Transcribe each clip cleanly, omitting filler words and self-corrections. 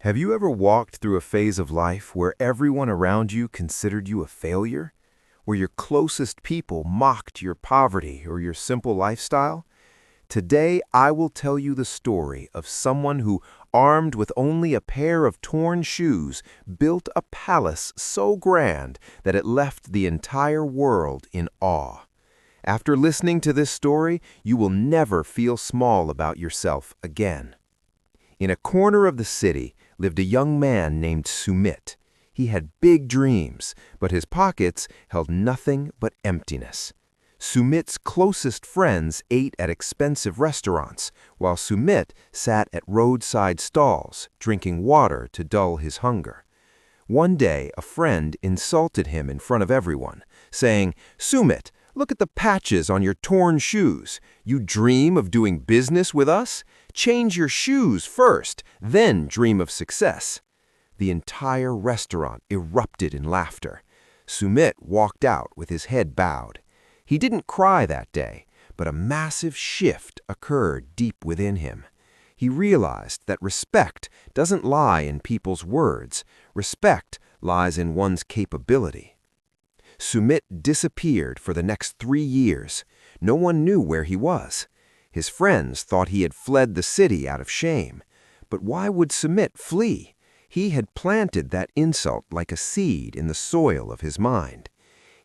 Have you ever walked through a phase of life where everyone around you considered you a failure? Where your closest people mocked your poverty or your simple lifestyle? Today, I will tell you the story of someone who, armed with only a pair of torn shoes, built a palace so grand that it left the entire world in awe. After listening to this story, you will never feel small about yourself again. In a corner of the city lived a young man named Sumit. He had big dreams, but his pockets held nothing but emptiness. Sumit's closest friends ate at expensive restaurants, while Sumit sat at roadside stalls, drinking water to dull his hunger. One day, a friend insulted him in front of everyone, saying, "Sumit, look at the patches on your torn shoes. You dream of doing business with us? Change your shoes first, then dream of success." The entire restaurant erupted in laughter. Sumit walked out with his head bowed. He didn't cry that day, but a massive shift occurred deep within him. He realized that respect doesn't lie in people's words. Respect lies in one's capability. Sumit disappeared for the next 3 years. No one knew where he was. His friends thought he had fled the city out of shame. But why would Sumit flee? He had planted that insult like a seed in the soil of his mind.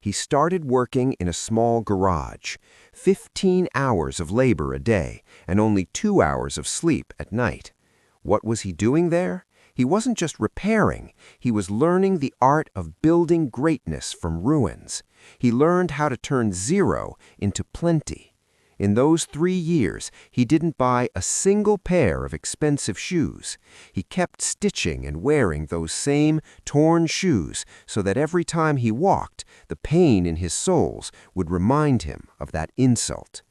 He started working in a small garage, 15 hours of labor a day, and only 2 hours of sleep at night. What was he doing there? He wasn't just repairing, he was learning the art of building greatness from ruins. He learned how to turn zero into plenty. In those 3 years, he didn't buy a single pair of expensive shoes. He kept stitching and wearing those same torn shoes so that every time he walked, the pain in his soles would remind him of that insult.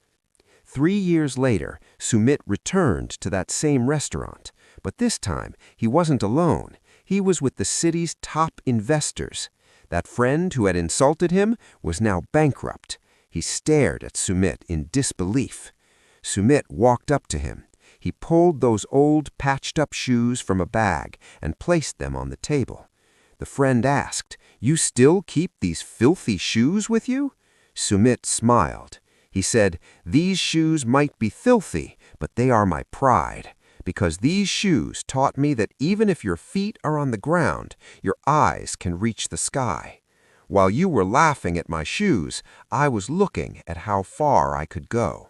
3 years later, Sumit returned to that same restaurant. But this time, he wasn't alone. He was with the city's top investors. That friend who had insulted him was now bankrupt. He stared at Sumit in disbelief. Sumit walked up to him. He pulled those old patched-up shoes from a bag and placed them on the table. The friend asked, "You still keep these filthy shoes with you?" Sumit smiled. He said, "These shoes might be filthy, but they are my pride. Because these shoes taught me that even if your feet are on the ground, your eyes can reach the sky. While you were laughing at my shoes, I was looking at how far I could go."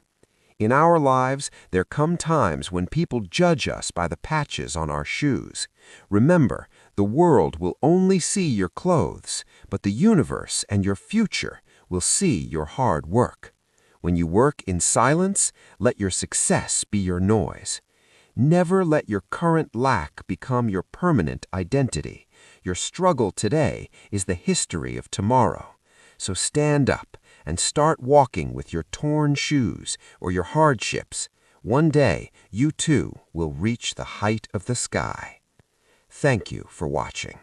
In our lives, there come times when people judge us by the patches on our shoes. Remember, the world will only see your clothes, but the universe and your future will see your hard work. When you work in silence, let your success be your noise. Never let your current lack become your permanent identity. Your struggle today is the history of tomorrow. So stand up and start walking with your torn shoes or your hardships. One day, you too will reach the height of the sky. Thank you for watching.